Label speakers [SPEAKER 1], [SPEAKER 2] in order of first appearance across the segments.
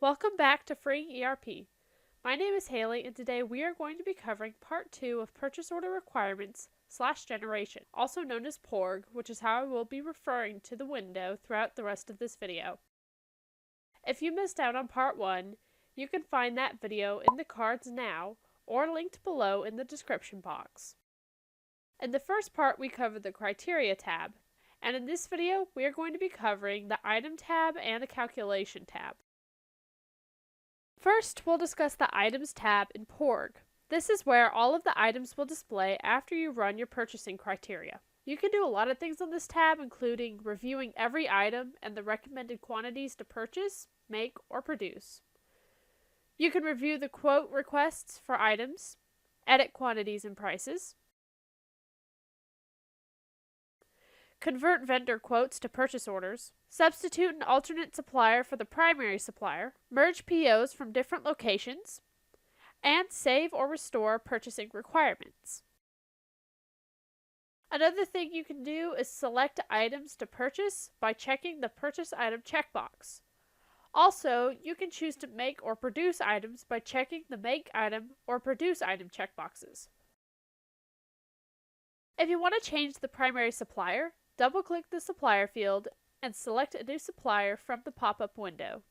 [SPEAKER 1] Welcome back to Freeing ERP. My name is Haley, and today we are going to be covering Part 2 of Purchase Order Requirements / Generation, also known as PORG, which is how I will be referring to the window throughout the rest of this video. If you missed out on Part 1, you can find that video in the cards now or linked below in the description box. In the first part, we covered the Criteria tab, and in this video, we are going to be covering the Item tab and the Calculation tab. First, we'll discuss the Items tab in PORG. This is where all of the items will display after you run your purchasing criteria. You can do a lot of things on this tab, including reviewing every item and the recommended quantities to purchase, make, or produce. You can review the quote requests for items, edit quantities and prices, convert vendor quotes to purchase orders, substitute an alternate supplier for the primary supplier, merge POs from different locations, and save or restore purchasing requirements. Another thing you can do is select items to purchase by checking the Purchase Item checkbox. Also, you can choose to make or produce items by checking the Make Item or Produce Item checkboxes. If you want to change the primary supplier, double-click the supplier field and select a new supplier from the pop-up window.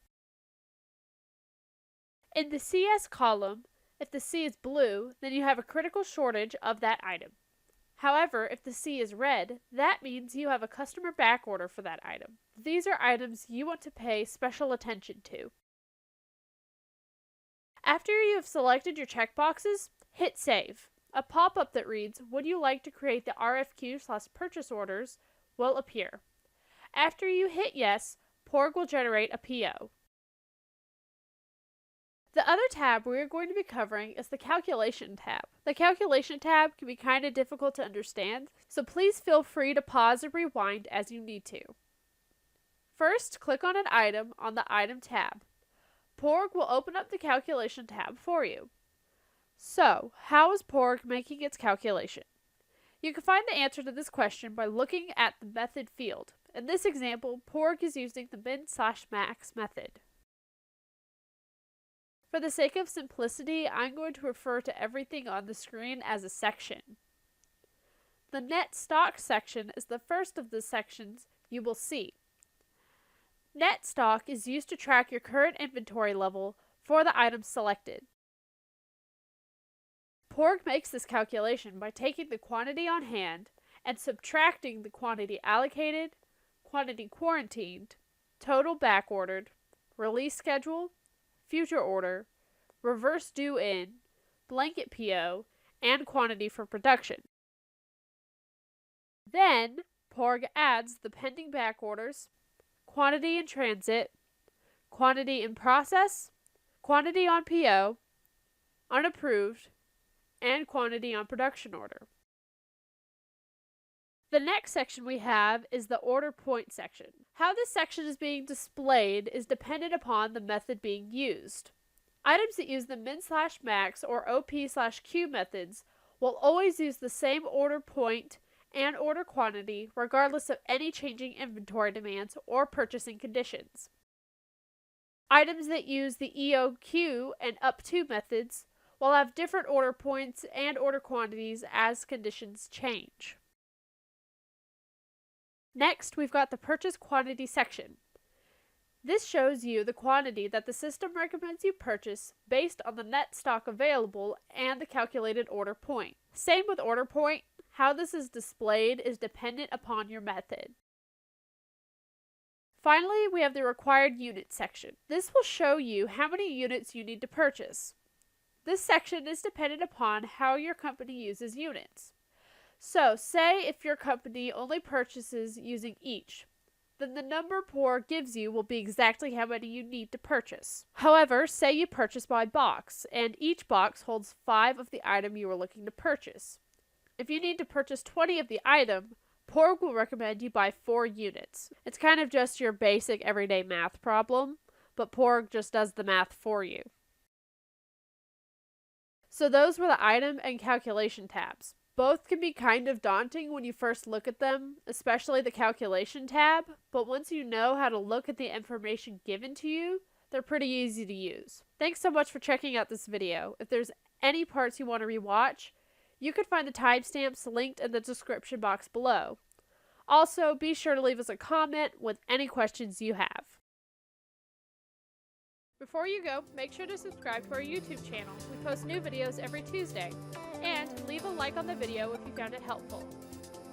[SPEAKER 1] In the CS column, if the C is blue, then you have a critical shortage of that item. However, if the C is red, that means you have a customer back order for that item. These are items you want to pay special attention to. After you have selected your checkboxes, hit Save. A pop-up that reads, "Would you like to create the RFQ/purchase orders?" will appear. After you hit Yes, PORG will generate a PO. The other tab we are going to be covering is the Calculation tab. The Calculation tab can be kind of difficult to understand, so please feel free to pause and rewind as you need to. First, click on an item on the Item tab. PORG will open up the Calculation tab for you. So, how is PORG making its calculation? You can find the answer to this question by looking at the method field. In this example, PORG is using the min/max method. For the sake of simplicity, I'm going to refer to everything on the screen as a section. The net stock section is the first of the sections you will see. Net stock is used to track your current inventory level for the items selected. PORG makes this calculation by taking the quantity on hand and subtracting the quantity allocated, quantity quarantined, total backordered, release schedule, future order, reverse due in, blanket PO, and quantity for production. Then, PORG adds the pending back orders, quantity in transit, quantity in process, quantity on PO, unapproved, and quantity on production order. The next section we have is the order point section. How this section is being displayed is dependent upon the method being used. Items that use the min/max or OP/Q methods will always use the same order point and order quantity regardless of any changing inventory demands or purchasing conditions. Items that use the EOQ and up-to methods will have different order points and order quantities as conditions change. Next, we've got the purchase quantity section. This shows you the quantity that the system recommends you purchase based on the net stock available and the calculated order point. Same with order point, how this is displayed is dependent upon your method. Finally, we have the required unit section. This will show you how many units you need to purchase. This section is dependent upon how your company uses units. So, say if your company only purchases using each, then the number PORG gives you will be exactly how many you need to purchase. However, say you purchase by box, and each box holds 5 of the item you are looking to purchase. If you need to purchase 20 of the item, PORG will recommend you buy 4 units. It's kind of just your basic everyday math problem, but PORG just does the math for you. So those were the item and calculation tabs. Both can be kind of daunting when you first look at them, especially the calculation tab, but once you know how to look at the information given to you, They're pretty easy to use. Thanks so much for checking out this video. If there's any parts you want to rewatch, you can find the timestamps linked in the description box below. Also, be sure to leave us a comment with any questions you have. Before you go, make sure to subscribe to our YouTube channel. We post new videos every Tuesday. And leave a like on the video if you found it helpful.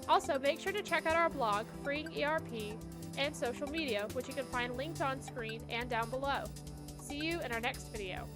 [SPEAKER 1] Also, make sure to check out our blog, Freeing ERP, and social media, which you can find linked on screen and down below. See you in our next video.